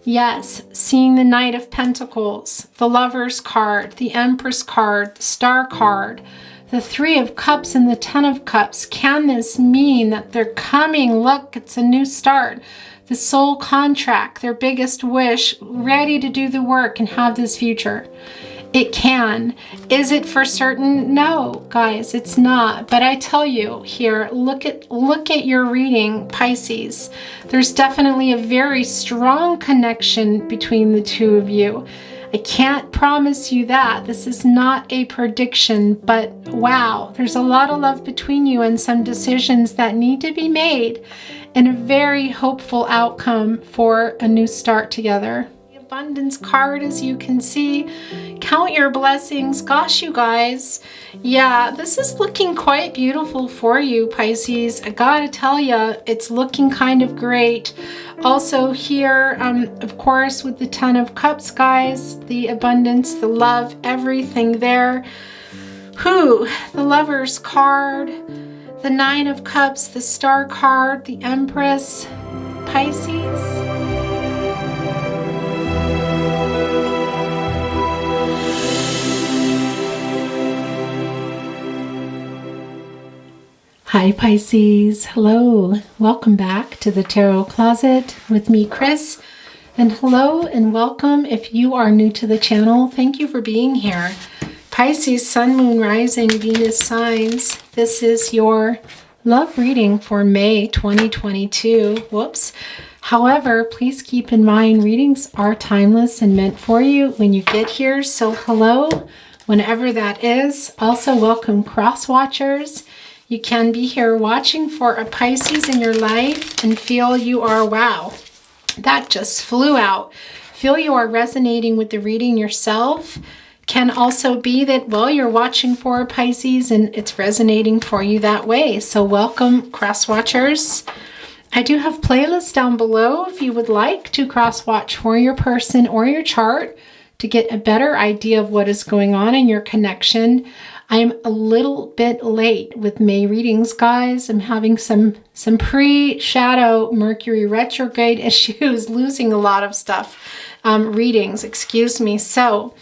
Yes, seeing the Knight of Pentacles, the Lover's card, the Empress card, the Star card, the Three of Cups and the Ten of Cups. Can this mean that they're coming? Look, it's a new start. The soul contract, their biggest wish, ready to do the work and have this future. It can. Is it for certain? No, guys, it's not. But I tell you here, look at your reading, Pisces. There's definitely a very strong connection between the two of you. I can't promise you that. This is not a prediction, but wow, there's a lot of love between you and some decisions that need to be made and a very hopeful outcome for a new start together. Abundance card, as you can see. Count your blessings. Gosh, you guys. Yeah, this is looking quite beautiful for you, Pisces. I gotta tell you, it's looking kind of great. Also here, of course, with the Ten of Cups, guys, the abundance, the love, everything there. The Lover's card, the Nine of Cups, the Star card, the Empress, Pisces. Hi Pisces, hello, welcome back to the Tarot Closet with me, Chris, and hello and welcome if you are new to the channel. Thank you for being here. Pisces, Sun, Moon, Rising, Venus signs. This is your love reading for May 2022. Whoops. However, please keep in mind readings are timeless and meant for you when you get here. So hello, whenever that is. Also welcome cross watchers. You can be here watching for a Pisces in your life and feel you are, wow, that just flew out. Feel you are resonating with the reading yourself. Can also be that, well, you're watching for a Pisces and it's resonating for you that way. So welcome, cross watchers. I do have playlists down below if you would like to cross watch for your person or your chart to get a better idea of what is going on in your connection. I'm a little bit late with May readings, guys. I'm having some pre-shadow Mercury retrograde issues, losing a lot of stuff, readings, excuse me. So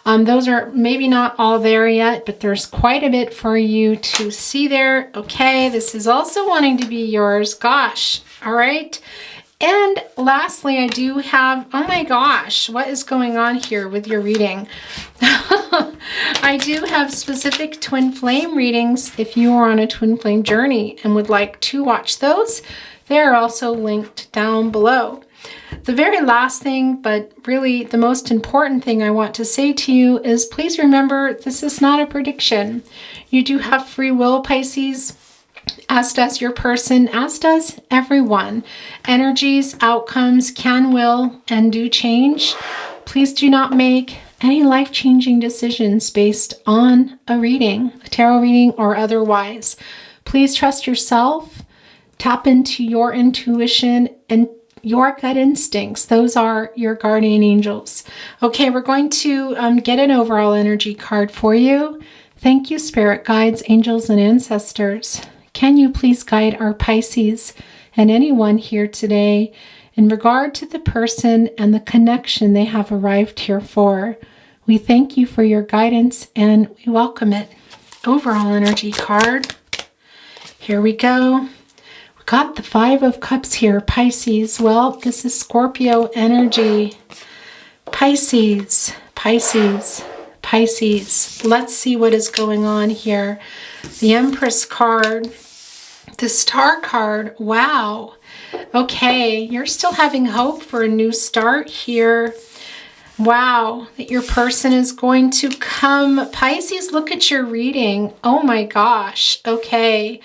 those are maybe not all there yet, but there's quite a bit for you to see there. Okay, this is also wanting to be yours. Gosh, all right. And lastly, I do have, oh my gosh, what is going on here with your reading? I do have specific twin flame readings if you are on a twin flame journey and would like to watch those. They are also linked down below. The very last thing, but really the most important thing I want to say to you is please remember this is not a prediction. You do have free will, Pisces. As does your person, as does everyone. Energies, outcomes can, will, and do change. Please do not make any life-changing decisions based on a reading, a tarot reading or otherwise. Please trust yourself, tap into your intuition and your gut instincts. Those are your guardian angels. Okay, we're going to get an overall energy card for you. Thank you, spirit guides, angels, and ancestors. Can you please guide our Pisces and anyone here today in regard to the person and the connection they have arrived here for? We thank you for your guidance and we welcome it. Overall energy card. Here we go. We got the Five of Cups here, Pisces. Well, this is Scorpio energy. Pisces, Pisces, Pisces. Let's see what is going on here. The Empress card. The Star card, wow. Okay, you're still having hope for a new start here. Wow, that your person is going to come. Pisces, look at your reading. Oh my gosh, okay.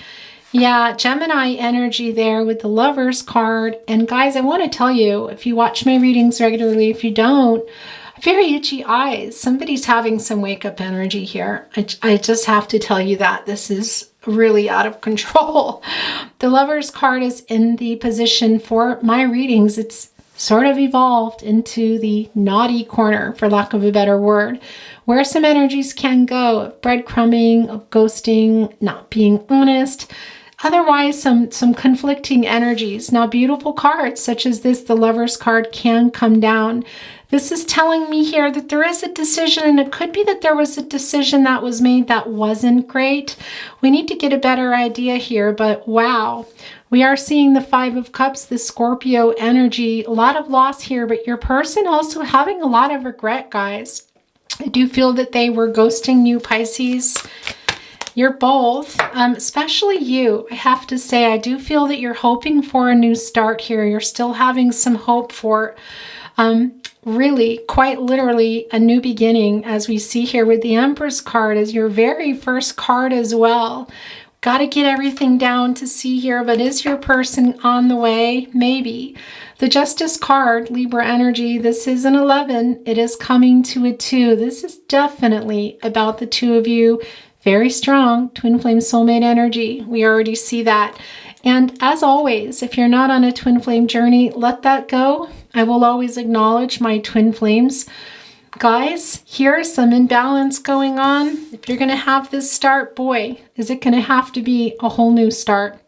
Yeah, Gemini energy there with the Lover's card. And guys, I want to tell you, if you watch my readings regularly, if you don't, very itchy eyes. Somebody's having some wake-up energy here. I just have to tell you that. This is really out of control. The Lover's card is in the position for my readings. It's sort of evolved into the naughty corner, for lack of a better word, where some energies can go of breadcrumbing, of ghosting, not being honest. Otherwise, some conflicting energies. Now, beautiful cards such as this, the Lover's card, can come down. This is telling me here that there is a decision, and it could be that there was a decision that was made that wasn't great. We need to get a better idea here, but wow. We are seeing the Five of Cups, the Scorpio energy. A lot of loss here, but your person also having a lot of regret, guys. I do feel that they were ghosting you, Pisces. You're both, especially you. I have to say, I do feel that you're hoping for a new start here. You're still having some hope for really, quite literally, a new beginning, as we see here with the Empress card as your very first card as well. Got to get everything down to see here, but is your person on the way? Maybe. The Justice card, Libra energy, this is an 11. It is coming to a 2. This is definitely about the two of you. Very strong twin flame soulmate energy. We already see that. And as always, if you're not on a twin flame journey, let that go. I will always acknowledge my twin flames. Guys, here's some imbalance going on. If you're going to have this start, boy, is it going to have to be a whole new start.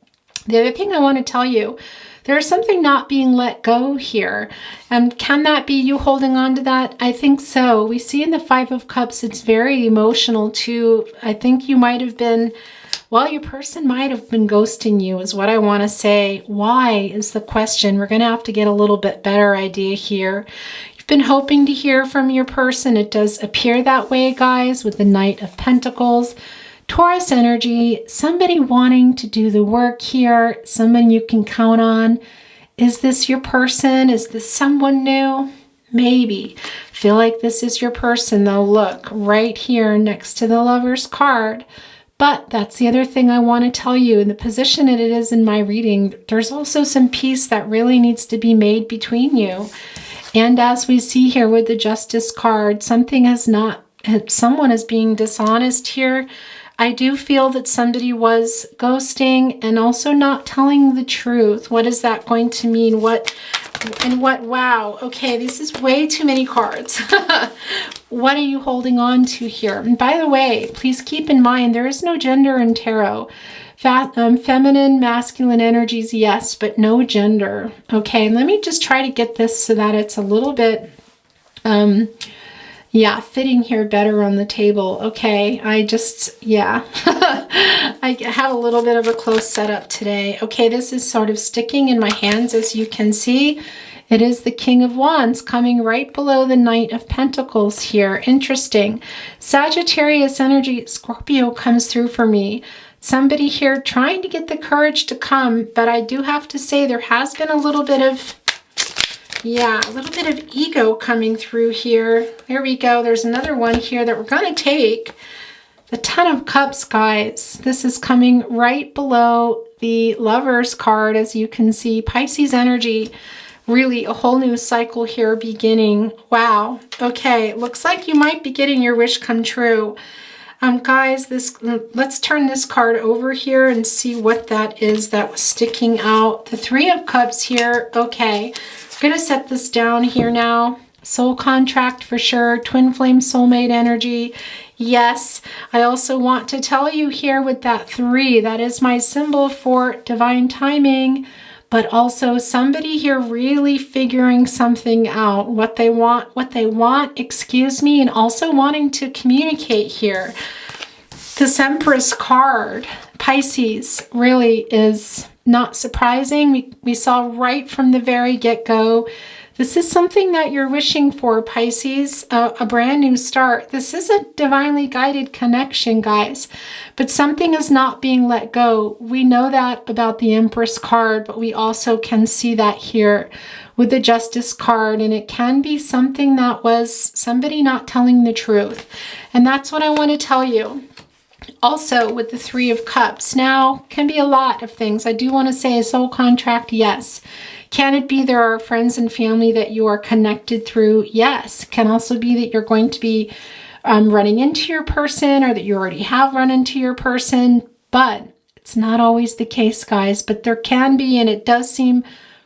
The other thing I want to tell you, there's something not being let go here. And can that be you holding on to that? I think so. We see in the Five of Cups, it's very emotional too. I think you might have been, well, your person might have been ghosting you is what I want to say. Why is the question. We're going to have to get a little bit better idea here. You've been hoping to hear from your person. It does appear that way, guys, with the Knight of Pentacles. Taurus energy, somebody wanting to do the work here, someone you can count on. Is this your person? Is this someone new? Maybe. Feel like this is your person though. Look, right here next to the Lover's card. But that's the other thing I want to tell you. In the position that it is in my reading, there's also some peace that really needs to be made between you. And as we see here with the Justice card, someone is being dishonest here. I do feel that somebody was ghosting and also not telling the truth. What is that going to mean? Wow. Okay, this is way too many cards. What are you holding on to here? And by the way, please keep in mind, there is no gender in tarot. Feminine, masculine energies, yes, but no gender. Okay, let me just try to get this so that it's a little bit, fitting here better on the table. Okay, I have a little bit of a close setup today. Okay, this is sort of sticking in my hands, as you can see. It is the King of Wands coming right below the Knight of Pentacles here. Interesting. Sagittarius energy, Scorpio comes through for me. Somebody here trying to get the courage to come, but I do have to say there has been a little bit of ego coming through here. There we go. There's another one here that we're going to take. The Ten of Cups, guys. This is coming right below the Lover's card, as you can see. Pisces energy. Really a whole new cycle here beginning. Wow. Okay. Looks like you might be getting your wish come true. Guys, let's turn this card over here and see what that is that was sticking out. The Three of Cups here. Okay. Going to set this down here now. Soul contract for sure. Twin flame soulmate energy. Yes. I also want to tell you here with that 3, that is my symbol for divine timing, but also somebody here really figuring something out, what they want, and also wanting to communicate here. This Empress card, Pisces, really is not surprising. We saw right from the very get-go. This is something that you're wishing for, Pisces, a brand new start. This is a divinely guided connection, guys, but something is not being let go. We know that about the Empress card, but we also can see that here with the Justice card, and it can be something that was somebody not telling the truth. And that's what I want to tell you. Also with the Three of Cups, now can be a lot of things. I do want to say a soul contract, yes. Can it be there are friends and family that you are connected through? Yes. Can also be that you're going to be running into your person, or that you already have run into your person, but it's not always the case, guys. But there can be, and it does seem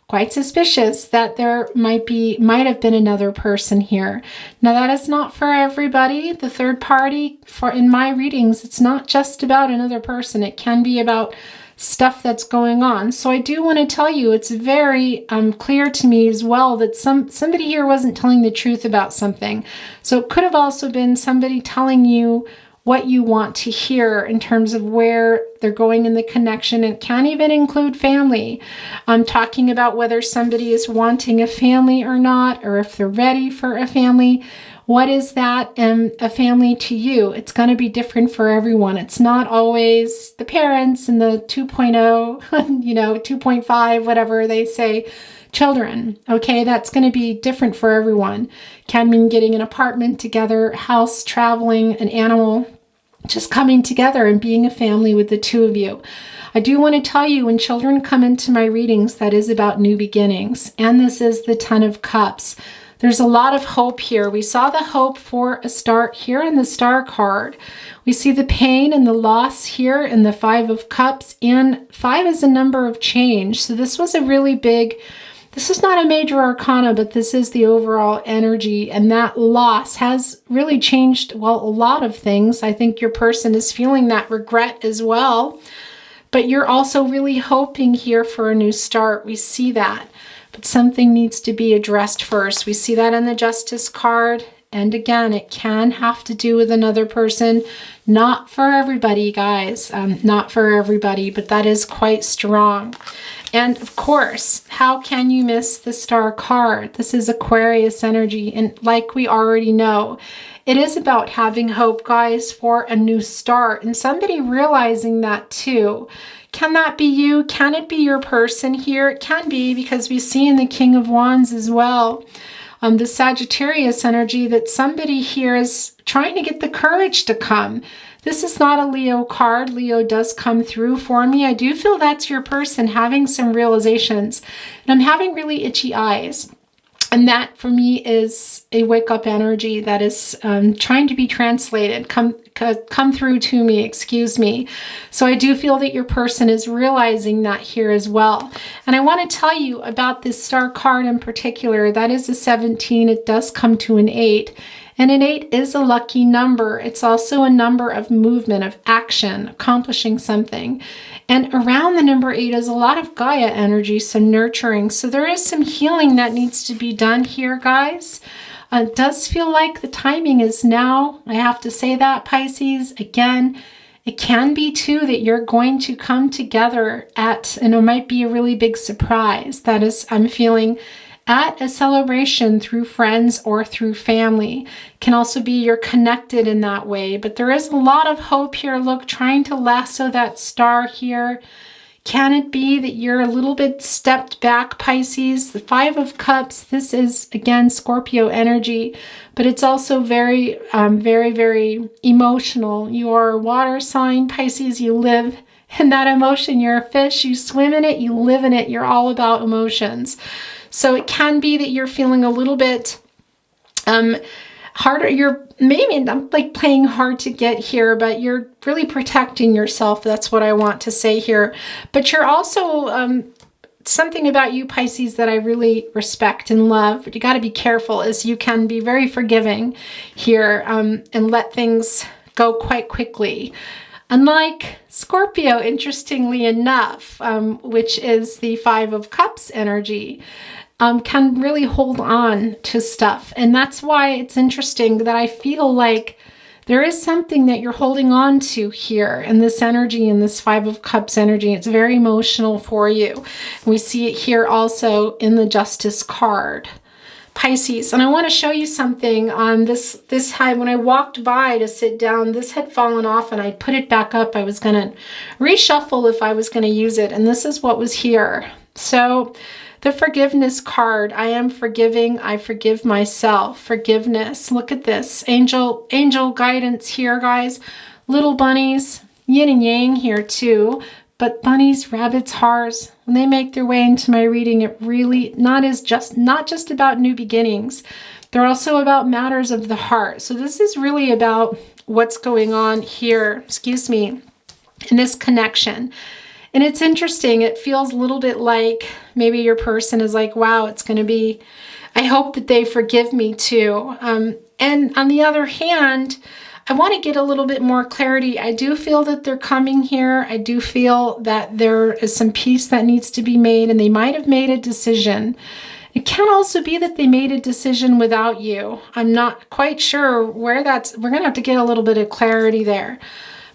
quite suspicious that there might have been another person here. Now that is not for everybody. The third party, in my readings, it's not just about another person. It can be about stuff that's going on. So I do want to tell you, it's very clear to me as well that somebody here wasn't telling the truth about something. So it could have also been somebody telling you what you want to hear in terms of where they're going in the connection. It can even include family. I'm talking about whether somebody is wanting a family or not, or if they're ready for a family. What is that a family to you? It's going to be different for everyone. It's not always the parents and the 2.0, 2.5, whatever they say, children. Okay, that's going to be different for everyone. Can mean getting an apartment together, house, traveling, an animal, just coming together and being a family with the two of you. I do want to tell you, when children come into my readings, that is about new beginnings. And this is the Ten of Cups. There's a lot of hope here. We saw the hope for a start here in the Star card. We see the pain and the loss here in the Five of Cups. And 5 is a number of change. So this was a really big, this is not a major arcana, but this is the overall energy. And that loss has really changed, well, a lot of things. I think your person is feeling that regret as well. But you're also really hoping here for a new start. We see that. But something needs to be addressed first. We see that in the Justice card. And again, it can have to do with another person. Not for everybody, guys. Not for everybody, but that is quite strong. And of course, how can you miss the Star card? This is Aquarius energy. And like we already know, it is about having hope, guys, for a new start. And somebody realizing that too. Can that be you? Can it be your person here? It can be, because we see in the King of Wands as well, the Sagittarius energy, that somebody here is trying to get the courage to come. This is not a Leo card. Leo does come through for me. I do feel that's your person having some realizations. And I'm having really itchy eyes. And that for me is a wake-up energy that is trying to be translated, come through to me, excuse me. So I do feel that your person is realizing that here as well. And I want to tell you about this Star card in particular. That is a 17. It does come to an 8. And an 8 is a lucky number. It's also a number of movement, of action, accomplishing something. And around the number 8 is a lot of Gaia energy, some nurturing. So there is some healing that needs to be done here, guys. It does feel like the timing is now. I have to say that, Pisces. Again, it can be too that you're going to come together at, and it might be a really big surprise. That is, I'm feeling, at a celebration through friends or through family. Can also be you're connected in that way. But there is a lot of hope here. Look, trying to lasso that star here. Can it be that you're a little bit stepped back, Pisces? The Five of Cups, this is, again, Scorpio energy, but it's also very, very emotional. You are a water sign, Pisces. You live in that emotion. You're a fish. You swim in it. You live in it. You're all about emotions. So it can be that you're feeling a little bit harder. You're maybe like playing hard to get here, but you're really protecting yourself. That's what I want to say here. But you're also something about you, Pisces, that I really respect and love. But you got to be careful, as you can be very forgiving here and let things go quite quickly. Unlike Scorpio, interestingly enough, which is the Five of Cups energy, can really hold on to stuff. And that's why it's interesting that I feel like there is something that you're holding on to here in this energy, in this Five of Cups energy. It's very emotional for you. We see it here also in the Justice card. Pisces, and I want to show you something on this high. When I walked by to sit down, this had fallen off and I put it back up. I was going to reshuffle if I was going to use it, and this is what was here. So the forgiveness card, I am forgiving, I forgive myself, forgiveness. Look at this, angel guidance here, guys. Little bunnies, yin and yang here too. But bunnies, rabbits, hares, when they make their way into my reading, it really not just about new beginnings. They're also about matters of the heart. So this is really about what's going on here, excuse me, in this connection. And it's interesting. It feels a little bit like maybe your person is like, wow, it's going to be, I hope that they forgive me too. And on the other hand, I want to get a little bit more clarity. I do feel that they're coming here. I do feel that there is some peace that needs to be made, and they might have made a decision. It can also be that they made a decision without you. I'm not quite sure where that's, we're going to have to get a little bit of clarity there.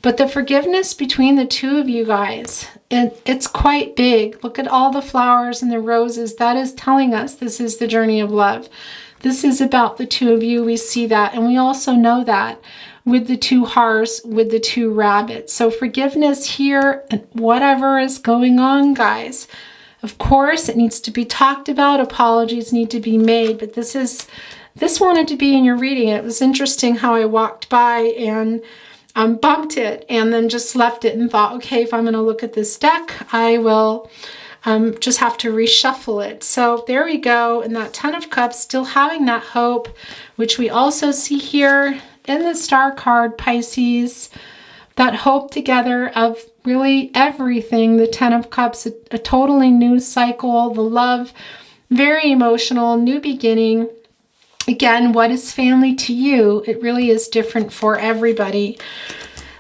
But the forgiveness between the two of you guys, it's quite big. Look at all the flowers and the roses. That is telling us this is the journey of love. This is about the two of you. We see that. And we also know that with the two hearts, with the two rabbits. So forgiveness here, and whatever is going on, guys. Of course, it needs to be talked about. Apologies need to be made. But this wanted to be in your reading. It was interesting how I walked by and bumped it and then just left it and thought, okay, if I'm going to look at this deck, I will just have to reshuffle it. So there we go. And that Ten of Cups, still having that hope, which we also see here in the Star card, Pisces, that hope together of really everything. The Ten of Cups, a totally new cycle, the love, very emotional, new beginning. Again, what is family to you? It really is different for everybody.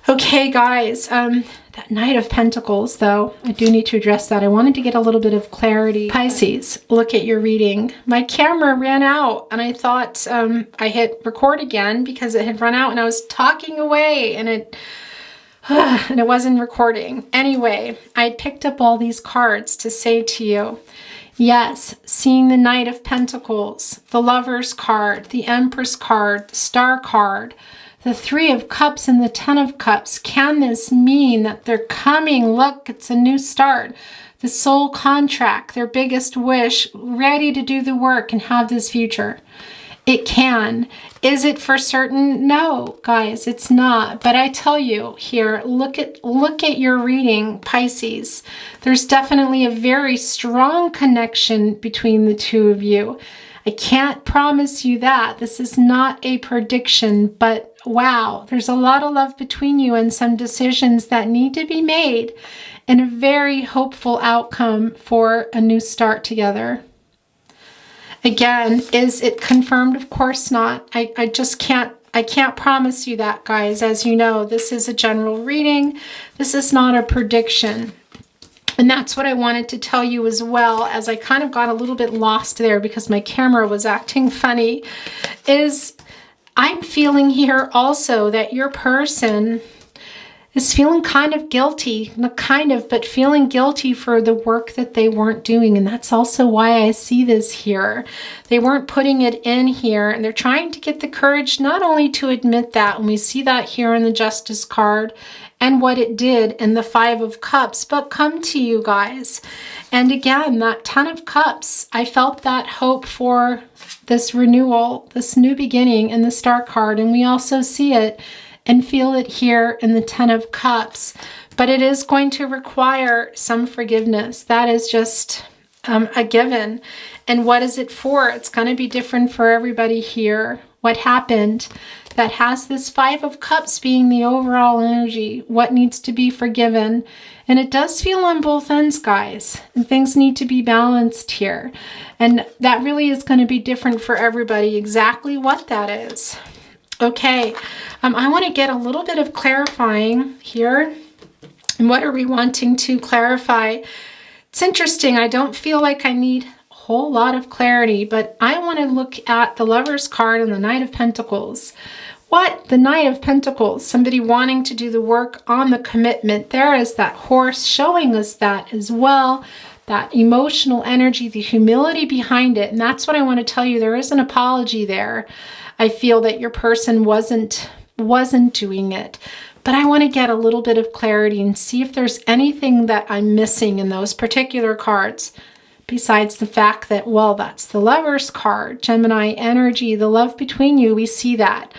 Okay, guys, that Knight of Pentacles, though, I do need to address that. I wanted to get a little bit of clarity. Pisces, look at your reading. My camera ran out, and I thought I hit record again because it had run out, and I was talking away, and it wasn't recording. Anyway, I picked up all these cards to say to you, yes, seeing the Knight of Pentacles, the Lover's card, the Empress card, the Star card, the Three of Cups and the Ten of Cups. Can this mean that they're coming? Look, it's a new start. The soul contract, their biggest wish, ready to do the work and have this future. It can. Is it for certain? No, guys, it's not. But I tell you here, look at your reading, Pisces. There's definitely a very strong connection between the two of you. I can't promise you that. This is not a prediction, but wow, there's a lot of love between you and some decisions that need to be made and a very hopeful outcome for a new start together. Again, is it confirmed? Of course not. I just can't promise you that, guys. As you know, this is a general reading. This is not a prediction. And that's what I wanted to tell you as well, as I kind of got a little bit lost there because my camera was acting funny, is I'm feeling here also that your person is feeling kind of guilty, not kind of, but feeling guilty for the work that they weren't doing. And that's also why I see this here. They weren't putting it in here, and they're trying to get the courage not only to admit that, and we see that here in the Justice card and what it did in the Five of Cups, but come to you guys. And again, that Ten of Cups, I felt that hope for this renewal, this new beginning in the Star card, and we also see it and feel it here in the Ten of Cups. But it is going to require some forgiveness. That is just a given. And what is it for? It's going to be different for everybody here. What happened that has this Five of Cups being the overall energy? What needs to be forgiven? And it does feel on both ends, guys. And things need to be balanced here. And that really is going to be different for everybody, exactly what that is. Okay, I want to get a little bit of clarifying here. And what are we wanting to clarify? It's interesting. I don't feel like I need a whole lot of clarity, but I want to look at the Lover's card and the Knight of Pentacles. What? The Knight of Pentacles, somebody wanting to do the work on the commitment. There is that horse showing us that as well. That emotional energy, the humility behind it. And that's what I want to tell you. There is an apology there. I feel that your person wasn't doing it. But I want to get a little bit of clarity and see if there's anything that I'm missing in those particular cards. Besides the fact that, well, that's the Lover's card, Gemini energy, the love between you, we see that.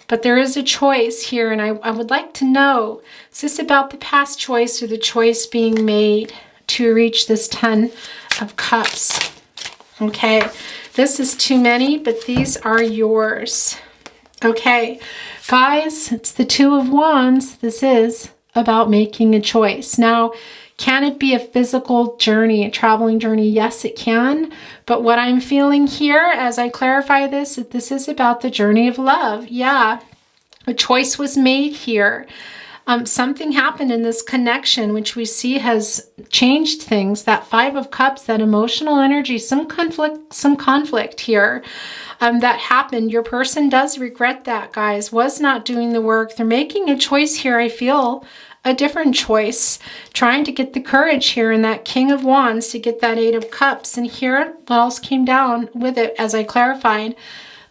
But there is a choice here, and I would like to know, is this about the past choice or the choice being made to reach this Ten of Cups? Okay, this is too many, but these are yours. Okay, guys, it's the Two of Wands. This is about making a choice. Now, can it be a physical journey, a traveling journey? Yes, it can. But what I'm feeling here as I clarify this, that this is about the journey of love. Yeah, A choice was made here. Something happened in this connection, which we see has changed things. That Five of Cups, that emotional energy, some conflict here that happened. Your person does regret that, guys, was not doing the work. They're making a choice here, I feel, a different choice, trying to get the courage here in that King of Wands to get that Eight of Cups. And here, what else came down with it, as I clarified?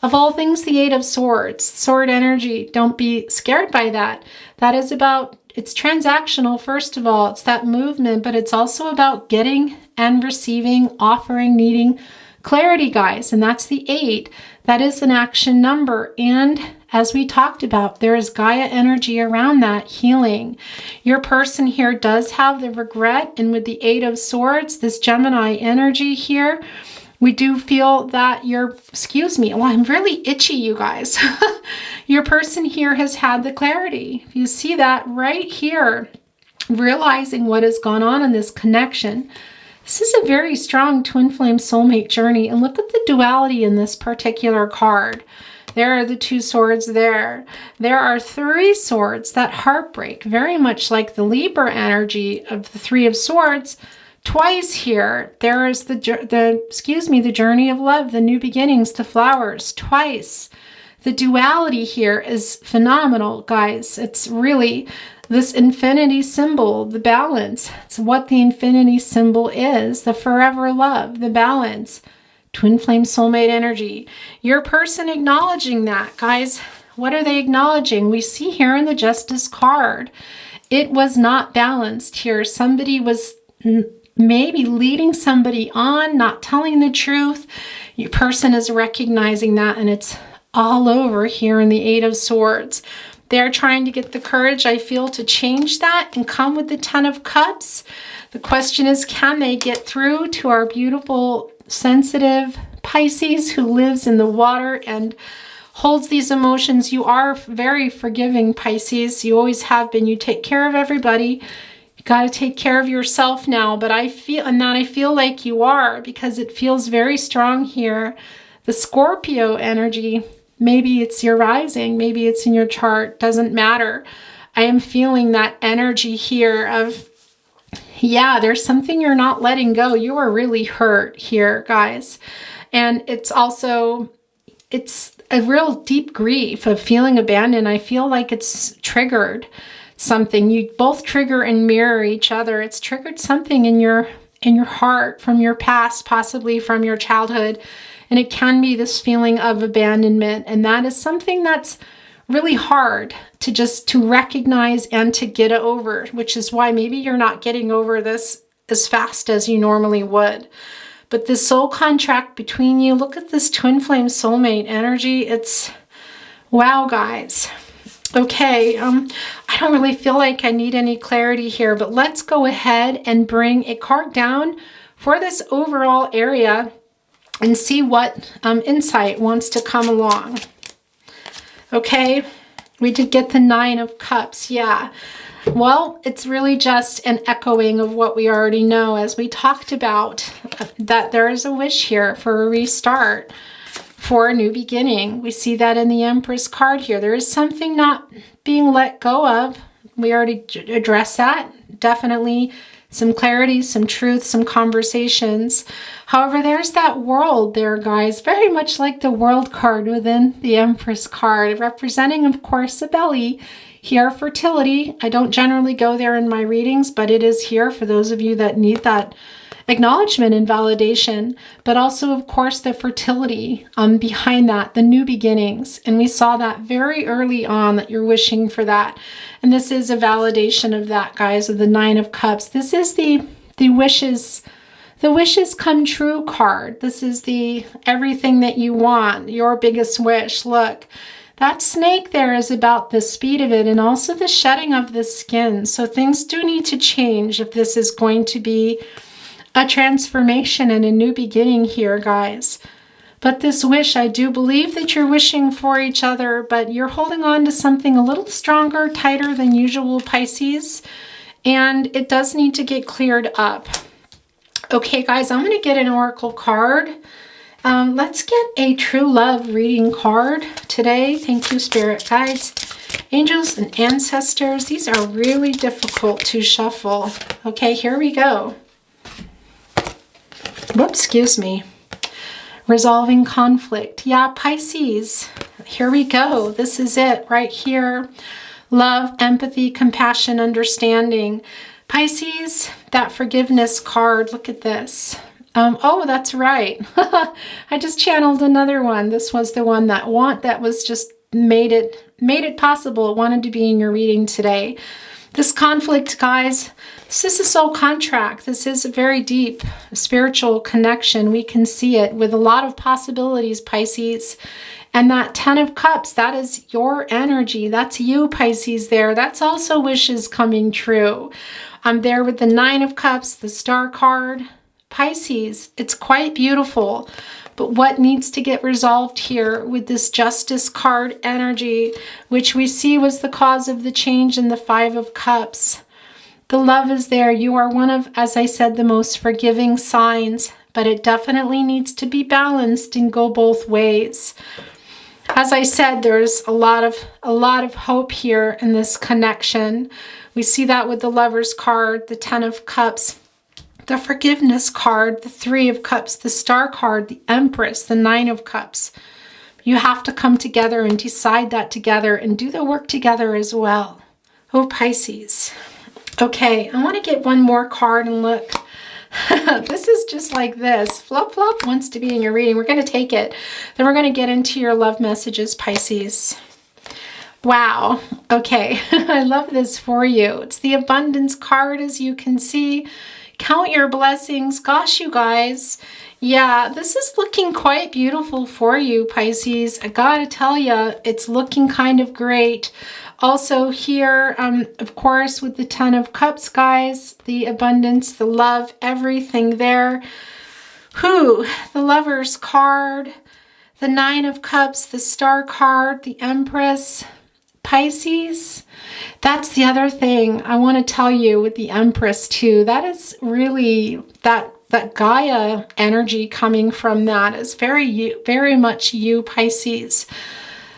Of all things, the Eight of Swords, sword energy. Don't be scared by that. That is about, it's transactional, first of all. It's that movement, but it's also about getting and receiving, offering, needing clarity, guys. And that's the 8. That is an action number. And as we talked about, there is Gaia energy around that healing. Your person here does have the regret. And with the 8 of Swords, this Gemini energy here, we do feel that well, I'm really itchy, you guys. Your person here has had the clarity. You see that right here, realizing what has gone on in this connection. This is a very strong twin flame soulmate journey. And look at the duality in this particular card. There are the 2 swords there. There are 3 swords, that heartbreak, very much like the Libra energy of the 3 of Swords. Twice here, there is the journey of love, the new beginnings, the flowers, twice. The duality here is phenomenal, guys. It's really this infinity symbol, the balance. It's what the infinity symbol is, the forever love, the balance, twin flame soulmate energy. Your person acknowledging that, guys. What are they acknowledging? We see here in the Justice card, it was not balanced here. Somebody was maybe leading somebody on, not telling the truth. Your person is recognizing that, and it's all over here in the 8 of Swords. They're trying to get the courage, I feel, to change that and come with the 10 of Cups. The question is, can they get through to our beautiful, sensitive Pisces who lives in the water and holds these emotions? You are very forgiving, Pisces. You always have been. You take care of everybody. Got to take care of yourself now, but I feel like you are, because it feels very strong here. The Scorpio energy, maybe it's your rising, maybe it's in your chart, doesn't matter. I am feeling that energy here of, yeah, there's something you're not letting go. You are really hurt here, guys. And it's also, it's a real deep grief of feeling abandoned. I feel like it's triggered something. You both trigger and mirror each other. It's triggered something in your heart from your past, possibly from your childhood. And it can be this feeling of abandonment. And that is something that's really hard to recognize and to get over, which is why maybe you're not getting over this as fast as you normally would. But this soul contract between you, look at this twin flame soulmate energy. It's, wow, guys. Okay, I don't really feel like I need any clarity here, but let's go ahead and bring a card down for this overall area and see what insight wants to come along. Okay, we did get the 9 of Cups, yeah. Well, it's really just an echoing of what we already know, as we talked about, that there is a wish here for a restart, for a new beginning. We see that in the Empress card here. There is something not being let go of. We already addressed that. Definitely some clarity, some truth, some conversations. However, there's that world there, guys, very much like the World card within the Empress card, representing, of course, the belly. Here, fertility. I don't generally go there in my readings, but it is here for those of you that need that acknowledgement and validation, but also, of course, the fertility behind that, the new beginnings. And we saw that very early on, that you're wishing for that. And this is a validation of that, guys, of the 9 of Cups. This is the wishes come true card. This is the everything that you want, your biggest wish. Look, that snake there is about the speed of it and also the shedding of the skin. So things do need to change if this is going to be a transformation and a new beginning here, guys. But this wish, I do believe that you're wishing for each other, but you're holding on to something a little stronger, tighter than usual, Pisces, and it does need to get cleared up. Okay, guys, I'm going to get an oracle card, Let's get a true love reading card today. Thank you, spirit guides, angels, and ancestors. These are really difficult to shuffle. Okay, here we go. Whoops, excuse me. Resolving conflict. Yeah, Pisces. Here we go. This is it right here. Love, empathy, compassion, understanding. Pisces, that forgiveness card. Look at this. Oh, that's right. I just channeled another one. This was the one that was just made it possible. It wanted to be in your reading today. This conflict, guys, this is a soul contract. This is a very deep spiritual connection. We can see it with a lot of possibilities, Pisces. And that 10 of Cups, that is your energy. That's you, Pisces, there. That's also wishes coming true. I'm there with the 9 of Cups, the Star card. Pisces, it's quite beautiful. But what needs to get resolved here with this Justice card energy, which we see was the cause of the change in the 5 of Cups. The love is there. You are one of, as I said, the most forgiving signs, but it definitely needs to be balanced and go both ways. As I said, there's a lot of hope here in this connection. We see that with the Lover's card, the 10 of Cups, the Forgiveness card, the 3 of Cups, the Star card, the Empress, the 9 of Cups. You have to come together and decide that together and do the work together as well. Oh, Pisces. Okay, I want to get one more card and look. This is just like this. Flop Flop wants to be in your reading. We're going to take it. Then we're going to get into your love messages, Pisces. Wow. Okay, I love this for you. It's the Abundance card, as you can see. Count your blessings. Gosh, you guys. Yeah, this is looking quite beautiful for you, Pisces. I gotta tell you, it's looking kind of great. Also here, of course, with the 10 of Cups, guys, the abundance, the love, everything there. The Lover's card, the 9 of Cups, the Star card, the Empress. Pisces, that's the other thing I want to tell you with the Empress too. That is really that Gaia energy coming from that is very much you, Pisces.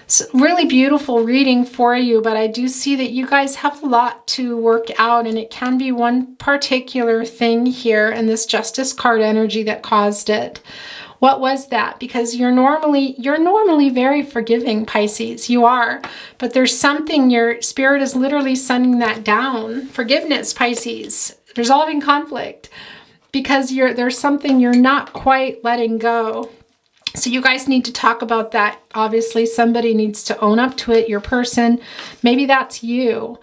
So really beautiful reading for you, but I do see that you guys have a lot to work out, and it can be one particular thing here in this Justice card energy that caused it. What was that? Because you're normally very forgiving, Pisces. You are. But there's something, your spirit is literally sending that down. Forgiveness, Pisces. Resolving conflict. Because there's something you're not quite letting go. So you guys need to talk about that. Obviously, somebody needs to own up to it, your person. Maybe that's you.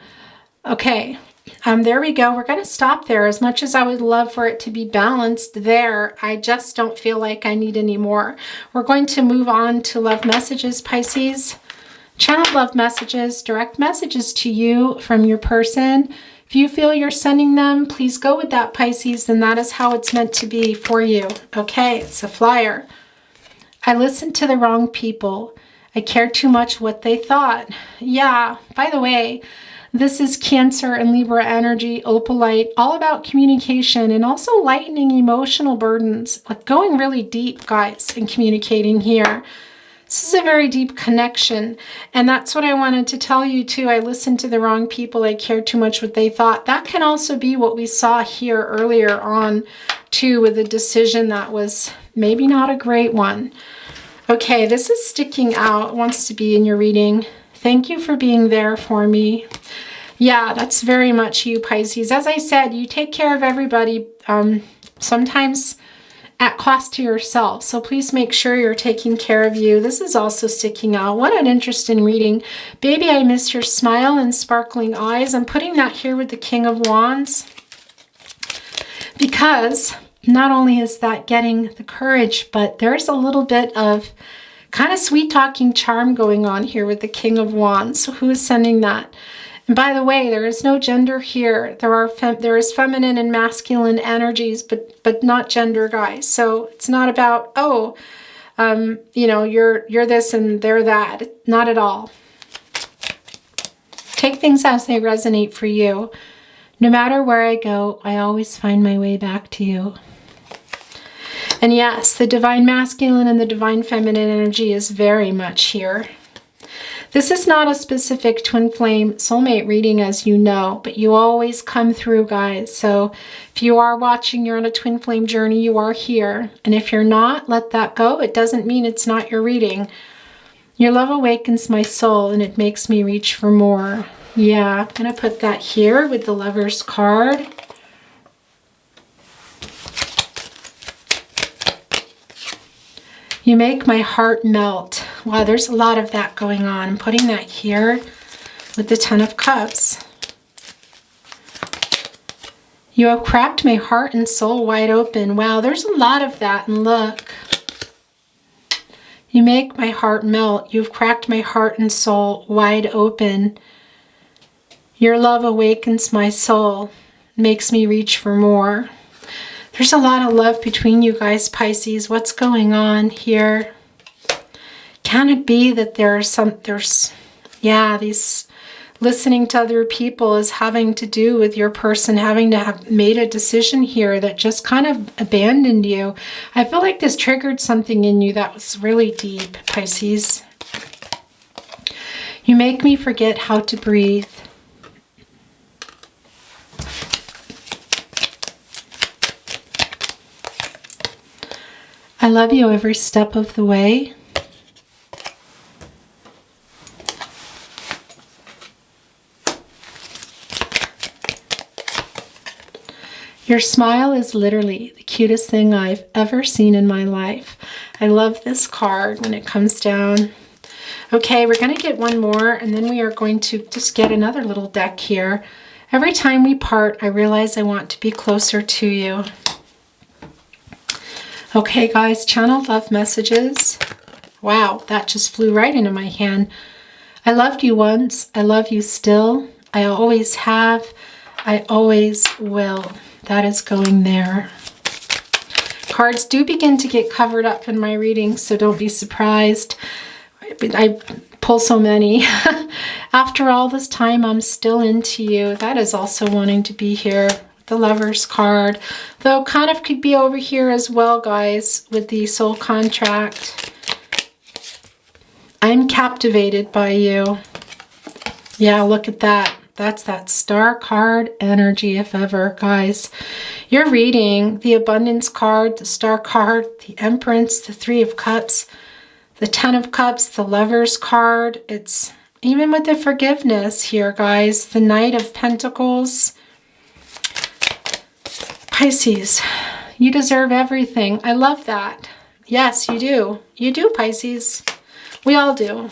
Okay. There we go. We're going to stop there. As much as I would love for it to be balanced there, I just don't feel like I need any more. We're going to move on to love messages, Pisces. Channel love messages, direct messages to you from your person. If you feel you're sending them, please go with that, Pisces, and that is how it's meant to be for you. Okay, it's a flyer. I listened to the wrong people. I cared too much what they thought. Yeah, by the way, this is Cancer and Libra energy, opalite, all about communication and also lightening emotional burdens, like going really deep, guys, in communicating here. This is a very deep connection, and that's what I wanted to tell you too. I listened to the wrong people. I cared too much what they thought. That can also be what we saw here earlier on too, with a decision that was maybe not a great one. Okay, this is sticking out. It wants to be in your reading. Thank you for being there for me. Yeah, that's very much you, Pisces. As I said, you take care of everybody, sometimes at cost to yourself. So please make sure you're taking care of you. This is also sticking out. What an interesting reading. Baby, I miss your smile and sparkling eyes. I'm putting that here with the King of Wands, because not only is that getting the courage, but there's a little bit of kind of sweet talking charm going on here with the King of Wands. So who is sending that? And by the way, there is no gender here. There is feminine and masculine energies, but not gender, guys. So it's not about, you know, you're this and they're that. Not at all. Take things as they resonate for you. No matter where I go, I always find my way back to you. And yes, the divine masculine and the divine feminine energy is very much here. This is not a specific twin flame soulmate reading, as you know, but you always come through, guys. So if you are watching, you're on a twin flame journey, you are here. And if you're not, let that go. It doesn't mean it's not your reading. Your love awakens my soul and it makes me reach for more. Yeah, I'm going to put that here with the Lover's card. You make my heart melt. Wow, there's a lot of that going on. I'm putting that here with the Ten of Cups. You have cracked my heart and soul wide open. Wow, there's a lot of that. And look. You make my heart melt. You've cracked my heart and soul wide open. Your love awakens my soul. Makes me reach for more. There's a lot of love between you guys, Pisces. What's going on here? Can it be that these listening to other people is having to do with your person having to have made a decision here that just kind of abandoned you? I feel like this triggered something in you that was really deep, Pisces. You make me forget how to breathe. I love you every step of the way. Your smile is literally the cutest thing I've ever seen in my life. I love this card when it comes down. Okay, we're going to get one more, and then we are going to just get another little deck here. Every time we part, I realize I want to be closer to you. Okay, guys, channel love messages. Wow, that just flew right into my hand. I loved you once. I love you still. I always have. I always will. That is going there. Cards do begin to get covered up in my readings, so don't be surprised. I pull so many. After all this time, I'm still into you. That is also wanting to be here. The Lover's card, though kind of could be over here as well, guys, with the soul contract. I'm captivated by you. Yeah, look at that. That's that star card energy, if ever, guys. You're reading the Abundance card, the Star card, the Empress, the Three of Cups, the Ten of Cups, the Lover's card. It's even with the forgiveness here, guys, the Knight of Pentacles. Pisces, you deserve everything. I love that. Yes, you do. You do, Pisces. We all do.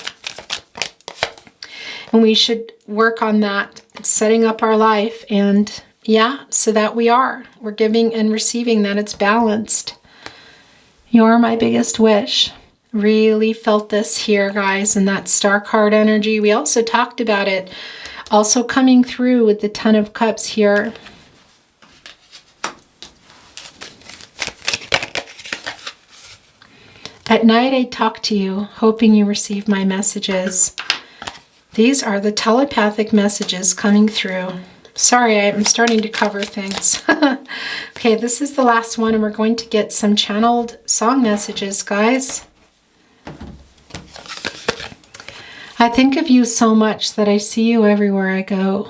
And we should work on that, setting up our life, and yeah, so that we're giving and receiving, that it's balanced. You're my biggest wish. Really felt this here, guys, in that Star card energy. We also talked about it. Also coming through with the Ten of Cups here. At night, I talk to you, hoping you receive my messages. These are the telepathic messages coming through. Sorry, I'm starting to cover things. Okay, this is the last one, and we're going to get some channeled song messages, guys. I think of you so much that I see you everywhere I go.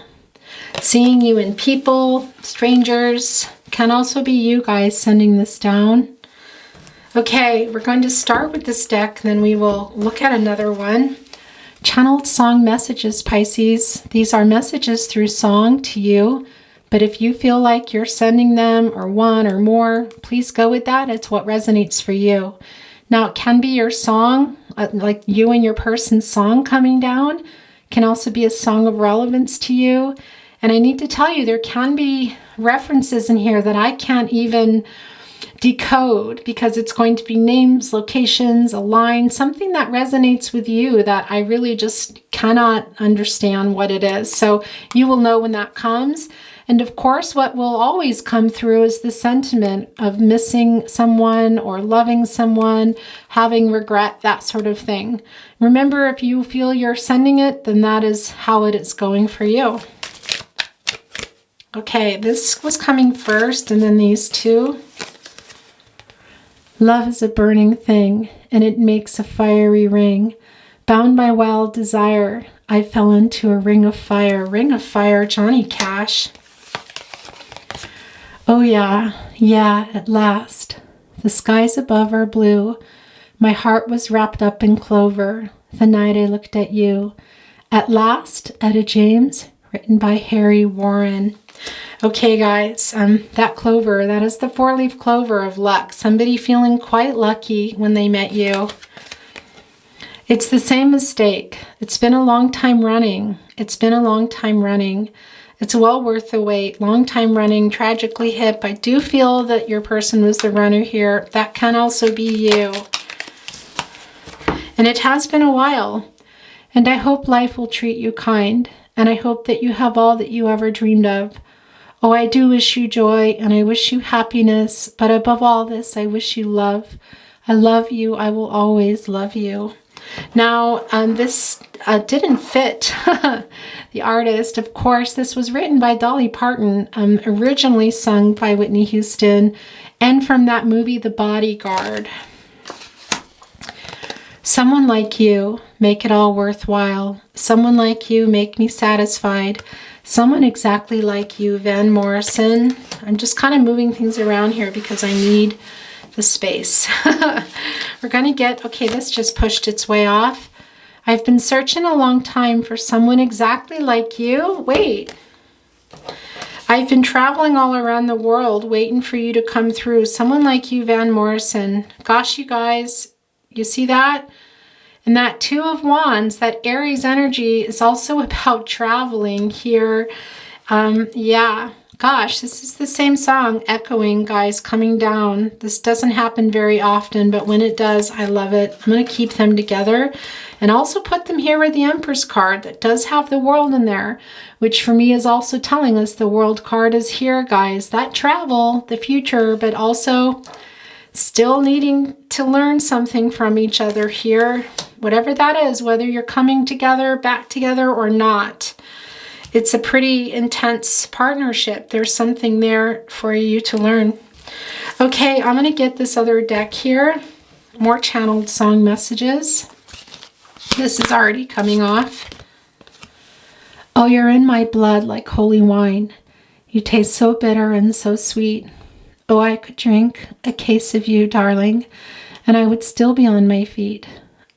Seeing you in people, strangers, can also be you guys sending this down. Okay, we're going to start with this deck, then we will look at another one. Channeled song messages, Pisces. These are messages through song to you, but if you feel like you're sending them, or one or more, please go with that. It's what resonates for you. Now, it can be your song, like you and your person's song coming down. It can also be a song of relevance to you. And I need to tell you, there can be references in here that I can't even decode, because it's going to be names, locations, a line, something that resonates with you that I really just cannot understand what it is. So you will know when that comes. And of course, what will always come through is the sentiment of missing someone or loving someone, having regret, that sort of thing. Remember, if you feel you're sending it, then that is how it is going for you. Okay, this was coming first, and then these two. Love is a burning thing, and it makes a fiery ring. Bound by wild desire, I fell into a ring of fire. Ring of fire, Johnny Cash. Oh yeah, at last. The skies above are blue. My heart was wrapped up in clover the night I looked at you. At last, Etta James, written by Harry Warren. Okay, guys, that clover, that is the 4-leaf clover of luck. Somebody feeling quite lucky when they met you. It's the same mistake. It's been a long time running. It's well worth the wait. Long time running, tragically hip. I do feel that your person was the runner here. That can also be you. And it has been a while. And I hope life will treat you kind. And I hope that you have all that you ever dreamed of. Oh, I do wish you joy, and I wish you happiness. But above all this, I wish you love. I love you. I will always love you. Now, this didn't fit the artist. Of course, this was written by Dolly Parton, originally sung by Whitney Houston, and from that movie, The Bodyguard. Someone like you, make it all worthwhile. Someone like you, make me satisfied. Someone exactly like you, Van Morrison. I'm just kind of moving things around here because I need the space. We're going to get, okay, this just pushed its way off. I've been searching a long time for someone exactly like you. Wait. I've been traveling all around the world waiting for you to come through. Someone like you, Van Morrison. Gosh, you guys, you see that? And that 2 of Wands, that Aries energy is also about traveling here. Yeah. Gosh, this is the same song echoing, guys, coming down. This doesn't happen very often, but when it does, I love it. I'm going to keep them together and also put them here with the Empress card that does have the world in there, which for me is also telling us the world card is here, guys. That travel, the future, but also still needing to learn something from each other here, whatever that is, whether you're coming together, back together or not. It's a pretty intense partnership. There's something there for you to learn. Okay, I'm going to get this other deck here. More channeled song messages. This is already coming off. Oh, you're in my blood like holy wine. You taste so bitter and so sweet. Oh, I could drink a case of you, darling, and I would still be on my feet.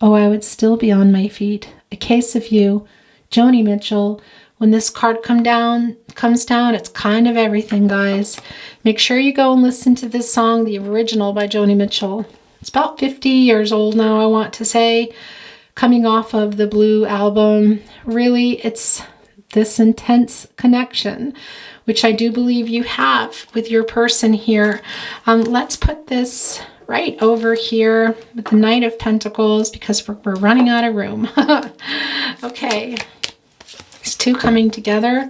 Oh, I would still be on my feet. A case of you, Joni Mitchell. When this card comes down, it's kind of everything, guys. Make sure you go and listen to this song, the original by Joni Mitchell. It's about 50 years old now, I want to say, coming off of the Blue album. Really, it's this intense connection, which I do believe you have with your person here. Let's put this right over here with the Knight of Pentacles because we're running out of room. Okay. These 2 coming together.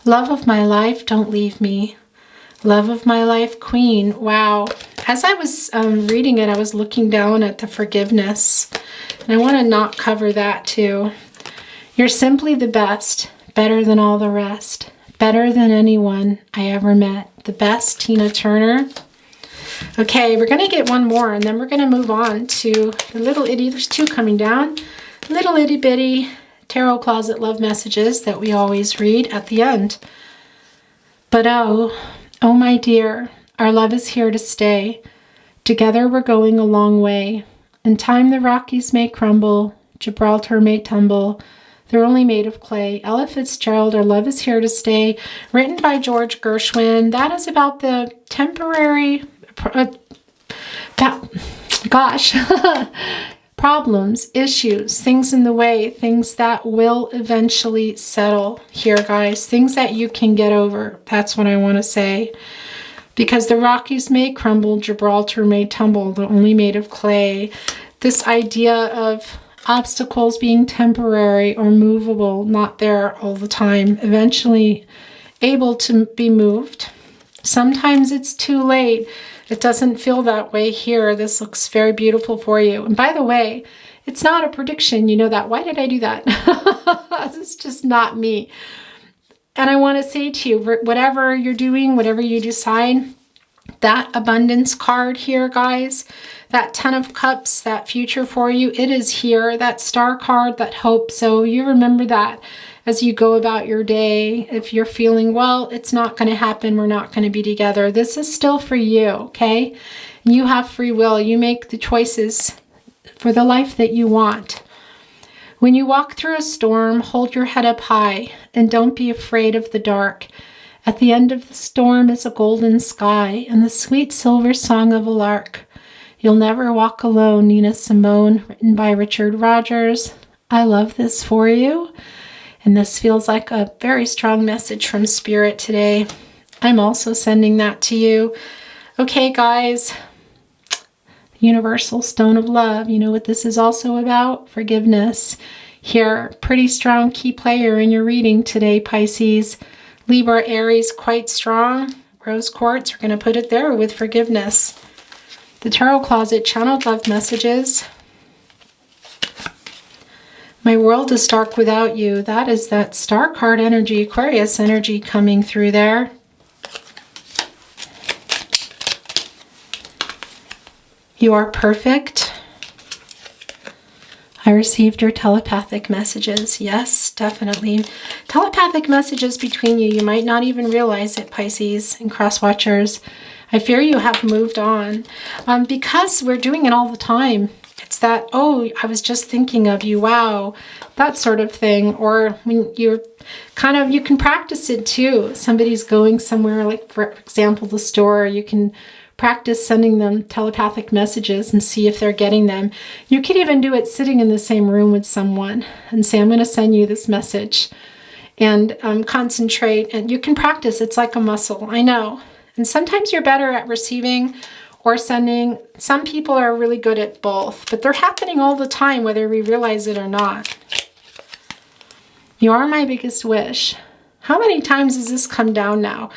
Love of my life, don't leave me. Love of my life, Queen. Wow. As I was reading it, I was looking down at the forgiveness. And I want to not cover that too. You're simply the best. Better than all the rest. Better than anyone I ever met. The best, Tina Turner. Okay, we're going to get one more and then we're going to move on to the little itty. There's 2 coming down. Little itty bitty tarot closet love messages that we always read at the end. But oh my dear, our love is here to stay. Together we're going a long way. In time the Rockies may crumble, Gibraltar may tumble. They're only made of clay. Ella Fitzgerald, our love is here to stay. Written by George Gershwin. That is about the temporary, problems, issues, things in the way, things that will eventually settle here, guys. Things that you can get over. That's what I want to say. Because the Rockies may crumble, Gibraltar may tumble. They're only made of clay. This idea of obstacles being temporary or movable, not there all the time, eventually able to be moved. Sometimes it's too late. It doesn't feel that way here. This looks very beautiful for you. And by the way, it's not a prediction. You know that. Why did I do that? This is just not me. And I want to say to you, whatever you're doing, whatever you decide, That abundance card here, guys, that 10 of Cups, that future for you, it is here. That star card, that hope. So you remember that as you go about your day. If you're feeling, well, it's not going to happen, we're not going to be together, this is still for you, okay? You have free will. You make the choices for the life that you want. When you walk through a storm, hold your head up high and don't be afraid of the dark. At the end of the storm is a golden sky and the sweet silver song of a lark. You'll never walk alone, Nina Simone, written by Richard Rogers. I love this for you. And this feels like a very strong message from Spirit today. I'm also sending that to you. Okay, guys. Universal Stone of Love. You know what this is also about? Forgiveness. Here, pretty strong key player in your reading today, Pisces. Libra, Aries, quite strong. Rose Quartz, we're going to put it there with forgiveness. The Tarot Closet, channeled love messages. My world is dark without you. That is that star card energy, Aquarius energy coming through there. You are perfect. I received your telepathic messages. Yes, definitely. Telepathic messages between you. You might not even realize it, Pisces and cross watchers. I fear you have moved on. Because we're doing it all the time. It's that, oh, I was just thinking of you, wow, that sort of thing. Or when you're kind of, you can practice it too. Somebody's going somewhere, like for example, the store, you can practice sending them telepathic messages and see if they're getting them. You could even do it sitting in the same room with someone and say, I'm going to send you this message, and concentrate, and you can practice. It's like a muscle, I know. And sometimes you're better at receiving or sending. Some people are really good at both, but they're happening all the time, whether we realize it or not. You are my biggest wish. How many times has this come down now?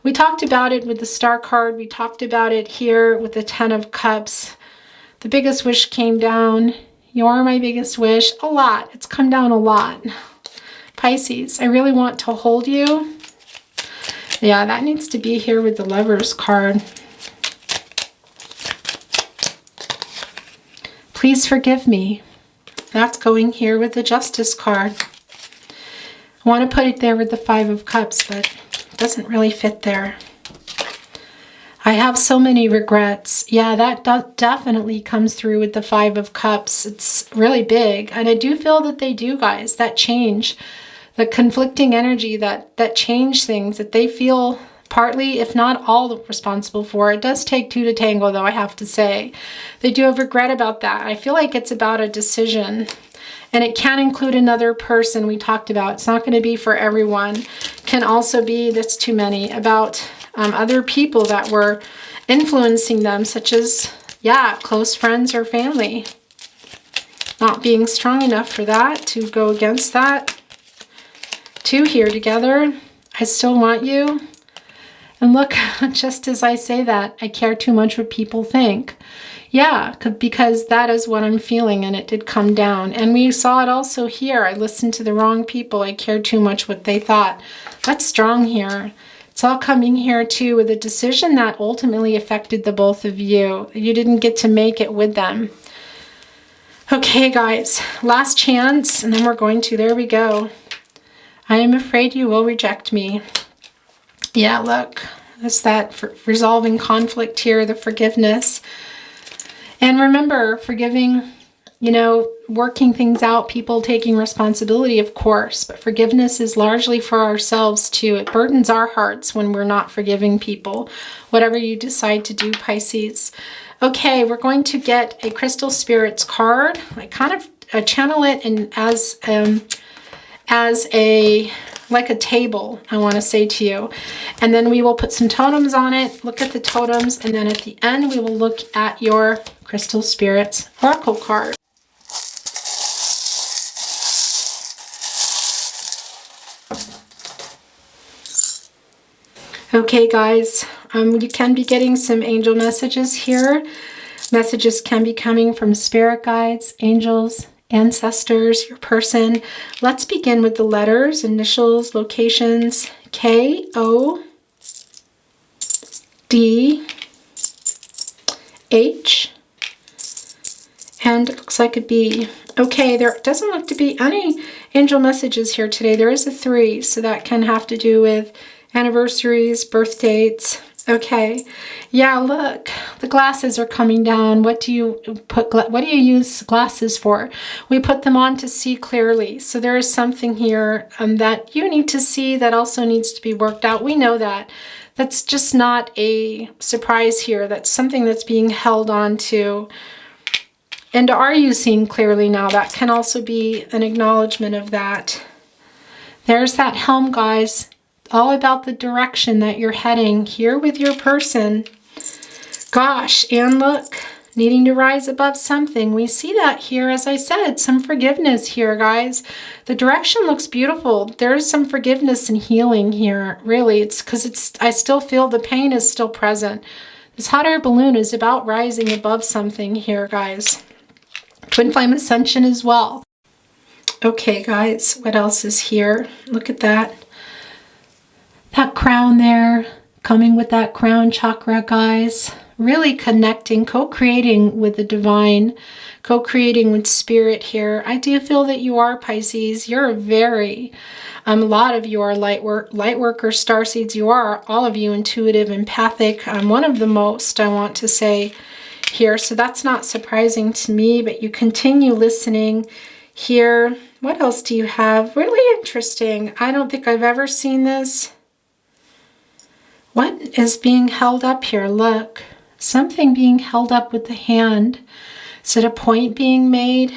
We talked about it with the star card. We talked about it here with the 10 of Cups. The biggest wish came down. You are my biggest wish. A lot. It's come down a lot. Pisces, I really want to hold you. Yeah, that needs to be here with the Lovers card. Please forgive me. That's going here with the Justice card. I want to put it there with the 5 of Cups, but it doesn't really fit there. I have so many regrets. Yeah, that definitely comes through with the 5 of Cups. It's really big. And I do feel that they do, guys, that change, the conflicting energy, that change things, that they feel partly, if not all, responsible for. It does take two to tango, though, I have to say. They do have regret about that. I feel like it's about a decision. And it can include another person we talked about. It's not going to be for everyone. Can also be, that's too many, about other people that were influencing them, such as, yeah, close friends or family. Not being strong enough for that, to go against that. 2 here together. I still want you. And look, just as I say that, I care too much what people think. Yeah, because that is what I'm feeling, and it did come down. And we saw it also here. I listened to the wrong people. I cared too much what they thought. That's strong here. It's all coming here too with a decision that ultimately affected the both of you. You didn't get to make it with them. Okay, guys, last chance, and then we're going to, there we go. I am afraid you will reject me. Yeah, look, it's that resolving conflict here, the forgiveness. And remember, forgiving, you know, working things out, people taking responsibility, of course, but forgiveness is largely for ourselves too. It burdens our hearts when we're not forgiving people, whatever you decide to do, Pisces. Okay, we're going to get a Crystal Spirits card. I kind of channel it in as a like a table, I want to say to you. And then we will put some totems on it, look at the totems, and then at the end we will look at your Crystal Spirits Oracle card. Okay, guys, you can be getting some angel messages here. Messages can be coming from spirit guides, angels, ancestors, your person. Let's begin with the letters, initials, locations. K, O, D, H, and it looks like a B. Okay, there doesn't look to be any angel messages here today. There is a 3, so that can have to do with anniversaries, birth dates. Okay, yeah, look, the glasses are coming down. What do you use glasses for? We put them on to see clearly. So there is something here that you need to see that also needs to be worked out. We know that. That's just not a surprise here. That's something that's being held on to. And are you seeing clearly now? That can also be an acknowledgement of that. There's that helm, guys. All about the direction that you're heading here with your person. Gosh, and look, needing to rise above something. We see that here, as I said, some forgiveness here, guys. The direction looks beautiful. There's some forgiveness and healing here, really. It's because I still feel the pain is still present. This hot air balloon is about rising above something here, guys. Twin flame ascension as well. Okay, guys, what else is here? Look at that. That crown there, coming with that crown chakra, guys. Really connecting, co-creating with the divine, co-creating with spirit here. I do feel that you are Pisces. You're a lot of you are light workers, starseeds. You are, all of you, intuitive, empathic. One of the most, I want to say here. So that's not surprising to me, but you continue listening here. What else do you have? Really interesting. I don't think I've ever seen this. What is being held up here? Look, something being held up with the hand. Is it a point being made?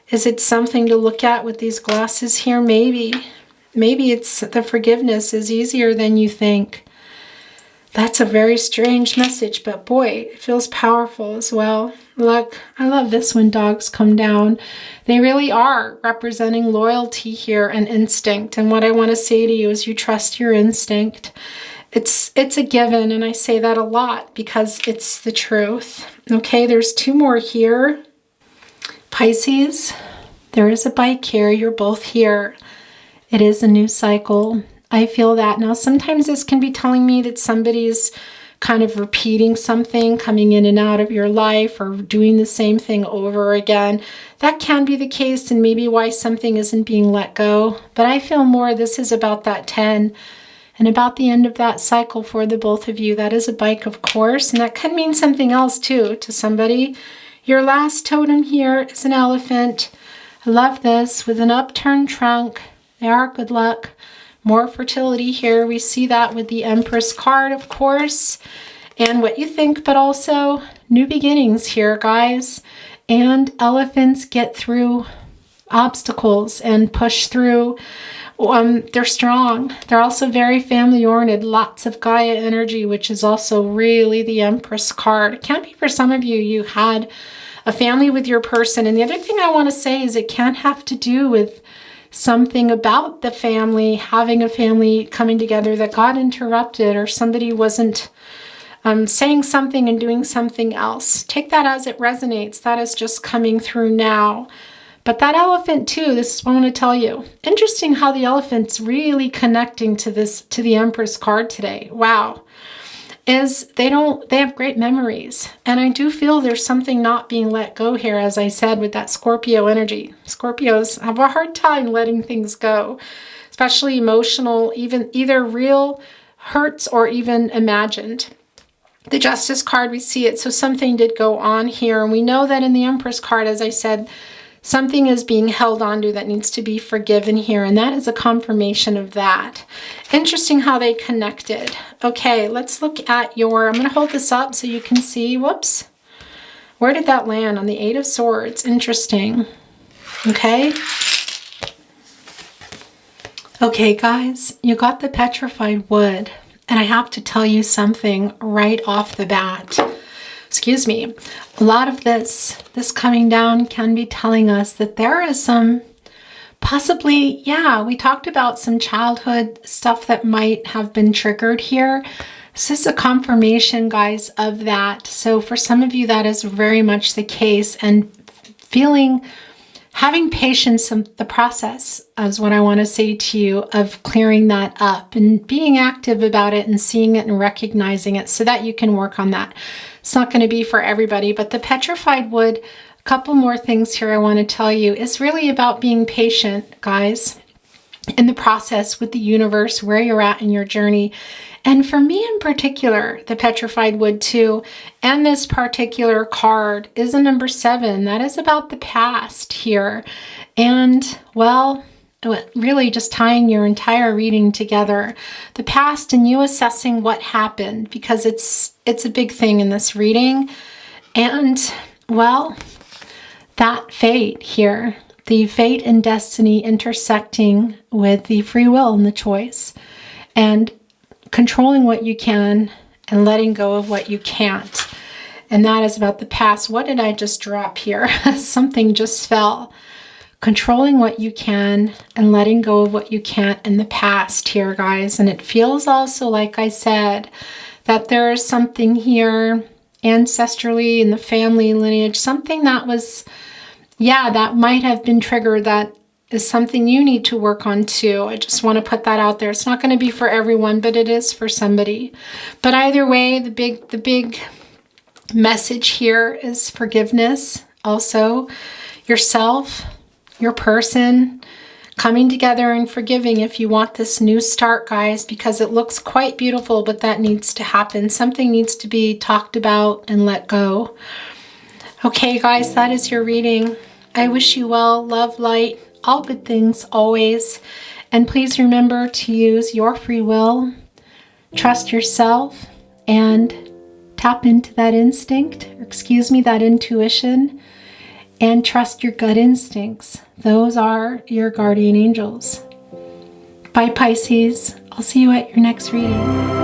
Is it something to look at with these glasses here? Maybe. Maybe it's the forgiveness is easier than you think. That's a very strange message, but boy, it feels powerful as well. Look, I love this when dogs come down. They really are representing loyalty here and instinct. And what I want to say to you is you trust your instinct. It's a given, and I say that a lot because it's the truth. Okay, there's 2 more here. Pisces, there is a bike here. You're both here. It is a new cycle. I feel that. Now, sometimes this can be telling me that somebody's kind of repeating something, coming in and out of your life, or doing the same thing over again. That can be the case, and maybe why something isn't being let go. But I feel more this is about that 10. And about the end of that cycle for the both of you. That is a bike, of course, and that could mean something else too to somebody. Your last totem here is an elephant. I love this with an upturned trunk. They are good luck. More fertility here. We see that with the Empress card, of course, and what you think, but also new beginnings here, guys. And elephants get through obstacles and push through. They're strong. They're also very family-oriented. Lots of Gaia energy, which is also really the Empress card. It can be for some of you, you had a family with your person. And the other thing I want to say is it can have to do with something about the family, having a family coming together that got interrupted, or somebody wasn't saying something and doing something else. Take that as it resonates. That is just coming through now. But that elephant too, this is what I want to tell you. Interesting how the elephant's really connecting to the Empress card today. Wow. They have great memories. And I do feel there's something not being let go here, as I said, with that Scorpio energy. Scorpios have a hard time letting things go, especially emotional, even either real hurts or even imagined. The Justice card, we see it. So something did go on here. And we know that in the Empress card, as I said, something is being held onto that needs to be forgiven here, and that is a confirmation of that. Interesting how they connected. Okay, let's look at I'm going to hold this up so you can see. Whoops. Where did that land? On the 8 of Swords. Interesting. Okay. Okay, guys, you got the petrified wood, and I have to tell you something right off the bat. Excuse me, a lot of this coming down can be telling us that there is some possibly, yeah, we talked about some childhood stuff that might have been triggered here. This is a confirmation, guys, of that. So for some of you, that is very much the case, and having patience in the process is what I want to say to you, of clearing that up and being active about it and seeing it and recognizing it so that you can work on that. It's not going to be for everybody, but the petrified wood, a couple more things here I want to tell you. It's really about being patient, guys, in the process with the universe, where you're at in your journey. And for me in particular, the petrified wood too, and this particular card is a number 7. That is about the past here. And, well, really just tying your entire reading together. The past and you assessing what happened, because it's a big thing in this reading. And, well, that fate here, the fate and destiny intersecting with the free will and the choice, and controlling what you can and letting go of what you can't. And that is about the past. What did I just drop here? Something just fell. Controlling what you can and letting go of what you can't in the past here, guys. And it feels also, like I said, that there is something here ancestrally in the family lineage, something that was, yeah, that might have been triggered, that is something you need to work on too. I just want to put that out there. It's not going to be for everyone, but it is for somebody. But either way, the big message here is forgiveness. Also, yourself, your person, coming together and forgiving if you want this new start, guys, because it looks quite beautiful, but that needs to happen. Something needs to be talked about and let go. Okay, guys, that is your reading. I wish you well, love, light, all good things always. And please remember to use your free will, trust yourself, and tap into that instinct, or excuse me, that intuition, and trust your gut instincts. Those are your guardian angels. Bye, Pisces. I'll see you at your next reading.